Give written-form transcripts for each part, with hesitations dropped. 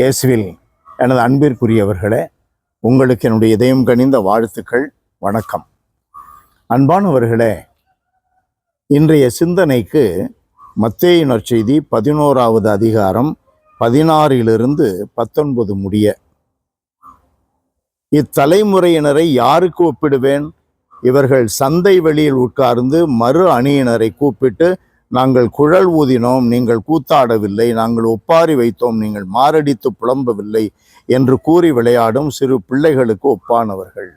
இயேசுவில் எனது அன்பிற்குரியவர்களே, உங்களுக்கு என்னுடைய இதயம் கனிந்த வாழ்த்துக்கள், வணக்கம். அன்பானவர்களே, இன்றைய சிந்தனைக்கு மத்தேயு நற்செய்தி 11வது அதிகாரம் 16 19 முடிய. இத்தலைமுறையினரை யாருக்கு ஒப்பிடுவேன்? இவர்கள் சந்தை வெளியில் உட்கார்ந்து மறு அணியினரை கூப்பிட்டு, நாங்கள் குழல் ஊதினோம், நீங்கள் கூத்தாடவில்லை, நாங்கள் ஒப்பாரி வைத்தோம், நீங்கள் மாரடித்து புலம்பவில்லை என்று கூறி விளையாடும் சிறு பிள்ளைகளுக்கு ஒப்பானவர்கள்.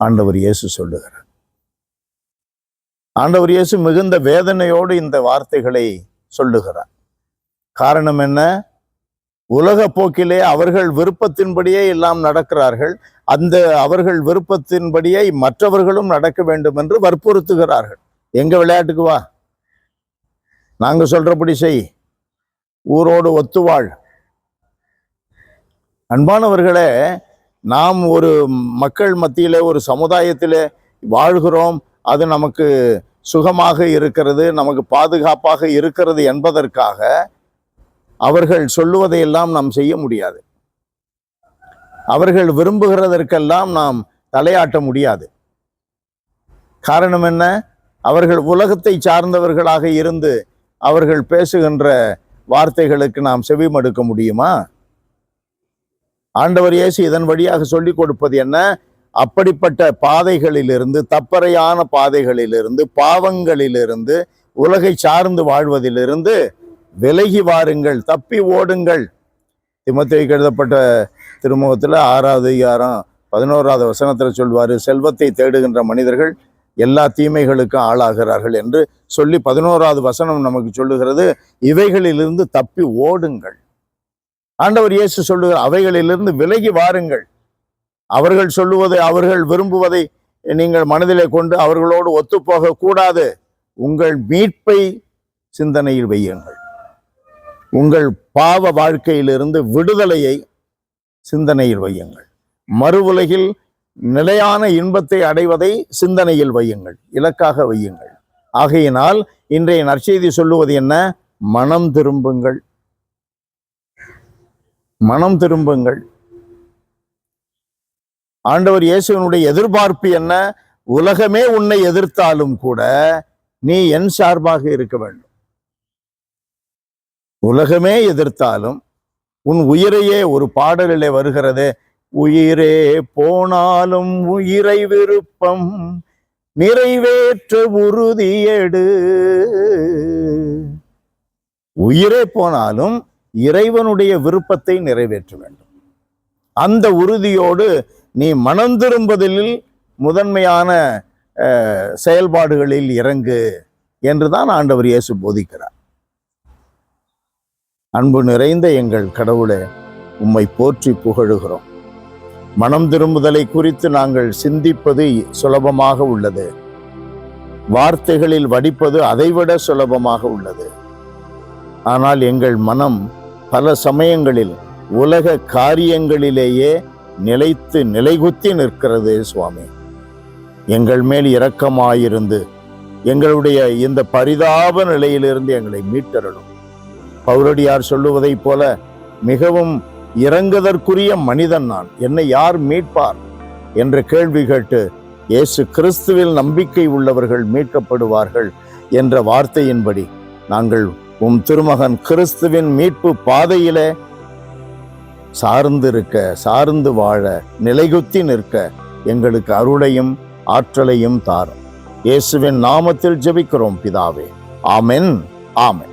ஆண்டவர் இயேசு சொல்லுகிறார். ஆண்டவர் இயேசு மிகுந்த வேதனையோடு இந்த வார்த்தைகளை சொல்லுகிறார். காரணம் என்ன? உலக போக்கிலே அவர்கள் விருப்பத்தின்படியே எல்லாம் நடக்கிறார்கள். அந்த அவர்கள் விருப்பத்தின்படியே மற்றவர்களும் நடக்க வேண்டும் என்று வற்புறுத்துகிறார்கள். எங்க விளையாட்டுக்கு வா, நாங்க சொல்றபடி செய், ஊரோடு ஒத்துவாள். அன்பானவர்களே, நாம் ஒரு மக்கள் மத்தியிலே, ஒரு சமுதாயத்திலே வாழ்கிறோம், அது நமக்கு சுகமாக இருக்கிறது, நமக்கு பாதுகாப்பாக இருக்கிறது என்பதற்காக அவர்கள் சொல்லுவதையெல்லாம் நாம் செய்ய முடியாது. அவர்கள் விரும்புகிறதற்கெல்லாம் நாம் தலையாட்ட முடியாது. காரணம் என்ன? அவர்கள் உலகத்தை சார்ந்தவர்களாக இருந்து அவர்கள் பேசுகின்ற வார்த்தைகளுக்கு நாம் செவி மடுக்க முடியுமா? ஆண்டவர் இயேசு இதன் வழியாக சொல்லிக் கொடுப்பது என்ன? அப்படிப்பட்ட பாதைகளிலிருந்து, தப்பறையான பாதைகளிலிருந்து, பாவங்களிலிருந்து, உலகை சார்ந்து வாழ்வதிலிருந்து விலகி வாருங்கள், தப்பி ஓடுங்கள். தீமோத்தேயுவுக்கு எழுதப்பட்ட திருமுகத்தில் 6வது அதிகாரம் 11வது வசனத்தில் சொல்வார், செல்வத்தை தேடுகின்ற மனிதர்கள் எல்லா தீமைகளுக்கும் ஆளாகிறார்கள் என்று சொல்லி 11வது வசனம் நமக்கு சொல்லுகிறது, இவைகளிலிருந்து தப்பி ஓடுங்கள். ஆண்டவர் இயேசு சொல்லுகிறார், அவைகளிலிருந்து விலகி வாருங்கள். அவர்கள் சொல்லுவதை, அவர்கள் விரும்புவதை நீங்கள் மனதிலே கொண்டு அவர்களோடு ஒத்துப்போக கூடாது. உங்கள் மீட்பை சிந்தனையில் வையுங்கள். உங்கள் பாவ வாழ்க்கையிலிருந்து விடுதலையை சிந்தனையில் வையுங்கள். மறு உலகில் நிலையான இன்பத்தை அடைவதை சிந்தனையில் வையுங்கள், இலக்காக வையுங்கள். ஆகையினால் இன்றைய நற்செய்தி சொல்லுவது என்ன? மனம் திரும்புங்கள், மனம் திரும்புங்கள். ஆண்டவர் இயேசுவினுடைய எதிர்பார்ப்பு என்ன? உலகமே உன்னை எதிர்த்தாலும் கூட நீ என் சார்பாக இருக்க வேண்டும். உலகமே எதிர்த்தாலும் உன் உயிரையே, ஒரு பாடலிலே வருகிறது, உயிரே போனாலும் உயிரை விருப்பம் நிறைவேற்ற உறுதியெடு. உயிரே போனாலும் இறைவனுடைய விருப்பத்தை நிறைவேற்ற வேண்டும். அந்த உறுதியோடு நீ மனம் திரும்புதலில் முதன்மையான செயல்பாடுகளில் இறங்கு என்றுதான் ஆண்டவர் இயேசு போதிக்கிறார். அன்பு நிறைந்த எங்கள் கடவுளே, உம்மை போற்றி புகழுகிறோம். மனம் திரும்புதலை குறித்து நாங்கள் சிந்திப்பது சுலபமாக உள்ளது, வார்த்தைகளில் வடிப்பது அதைவிட சுலபமாக உள்ளது. ஆனால் எங்கள் மனம் பல சமயங்களில் உலக காரியங்களிலேயே நிலைகுத்தி நிற்கிறது. சுவாமி, எங்கள் மேல் இரக்கமாயிருந்து எங்களுடைய இந்த பரிதாப நிலையிலிருந்து எங்களை மீட்டறணும். பவுலடியார் சொல்லுவதைப் போல, மிகவும் இறங்குதற்குரிய மனிதன் நான், என்னை யார் மீட்பார் என்ற கேள்வி கேட்டு, இயேசு கிறிஸ்துவில் நம்பிக்கை உள்ளவர்கள் மீட்கப்படுவார்கள் என்ற வார்த்தையின்படி நாங்கள் உம் திருமகன் கிறிஸ்துவின் மீட்பு பாதையிலே சார்ந்து வாழ, நிலைகுத்தி நிற்க எங்களுக்கு அருளையும் ஆற்றலையும் தாரும். இயேசுவின் நாமத்தில் ஜெபிக்கிறோம் பிதாவே. ஆமென், ஆமென்.